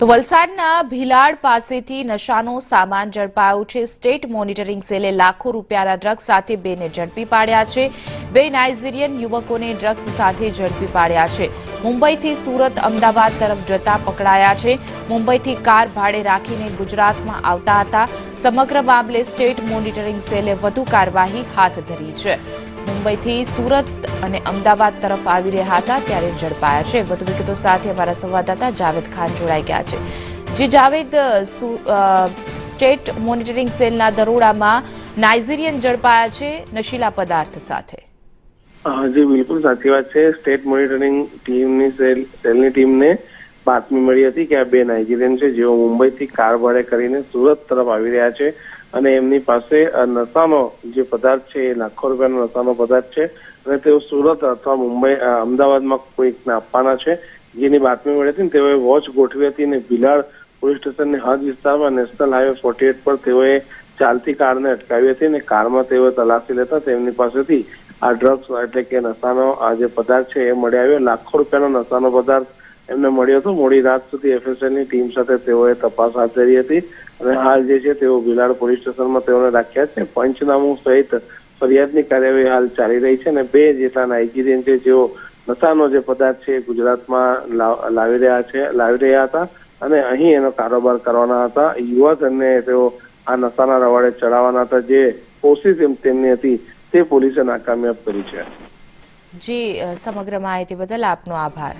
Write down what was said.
તો વલસાડના ભીલાડ પાસેથી નશાનો સામાન ઝડપાયો છે। સ્ટેટ મોનિટરિંગ સેલે લાખો રૂપિયાના ડ્રગ્સ સાથે બેને ઝડપી પાડ્યા છે। બે નાઇજીરિયન યુવકોને ડ્રગ્સ સાથે ઝડપી પાડ્યા છે। મુંબઈથી સુરત અમદાવાદ તરફ જતા પકડાયા છે। મુંબઈથી કાર ભાડે રાખીને ગુજરાતમાં આવતા હતા। સમગ્ર મામલે સ્ટેટ મોનિટરિંગ સેલે વધુ કાર્યવાહી હાથ ધરી છે। મુંબઈથી સુરત અને અમદાવાદ તરફ આવી રહ્યા હતા ત્યારે ઝડપાયા છે। વધુ વિગતો સાથે અમારા સંવાદદાતા જાવેદ ખાન જોડાઈ ગયા છે। જી જાવેદ, સ્ટેટ મોનિટરિંગ સેલના દરોડામાં નાઇજીરિયન ઝડપાયા છે નશીલા પદાર્થ સાથે। જી બિલકુલ સાચી વાત છે। સ્ટેટ મોનિટરિંગ ટીમની સેલની ટીમને બાતમી મળી હતી કે આ બે નાઇજીરિયન છે જેઓ મુંબઈથી કાર ભાડે કરીને સુરત તરફ આવી રહ્યા છે અને એમની પાસે નશાનો જે પદાર્થ છે એ લાખો રૂપિયાનો નશાનો પદાર્થ છે અને તેઓ સુરત અથવા મુંબઈ અમદાવાદમાં કોઈકને આપવાના છે। જેની બાતમી મળી હતી તેઓએ વોચ ગોઠવી હતી અને ભીલાડ પોલીસ સ્ટેશનની હદ વિસ્તારમાં નેશનલ હાઈવે 48 પર તેઓએ ચાલતી કારને અટકાવી હતી અને કારમાં તેઓ તલાશી લેતા તેમની પાસેથી આ ડ્રગ્સ એટલે કે નશાનો આ જે પદાર્થ છે એ મળી આવ્યો। લાખો રૂપિયાનો નશાનો પદાર્થ એમને મળ્યો હતો। મોડી રાત સુધી એફએસએલની ટીમ સાથે તેઓએ તપાસ હાથ ધરી હતી અને હાલ જે છે તેઓ ભીલાડ પોલીસ સ્ટેશનમાં તેઓને રાખ્યા છે। પંચનામું સહિત ફરિયાદની કાર્યવાહી હાલ ચાલી રહી છે અને બે જેટલા નાઇજીરિયન છે જેઓ નશાનો જે પદાર્થ છે ગુજરાતમાં લાવી રહ્યા હતા અને અહીં એનો કારોબાર કરવાના હતા। યુવાધનને તેઓ આ નશાના રવાડે ચડાવવાના હતા। જે કોશિશ તેમની હતી તે પોલીસે નાકામયાબ કરી છે। જી, સમગ્ર માહિતી બદલ આપનો આભાર।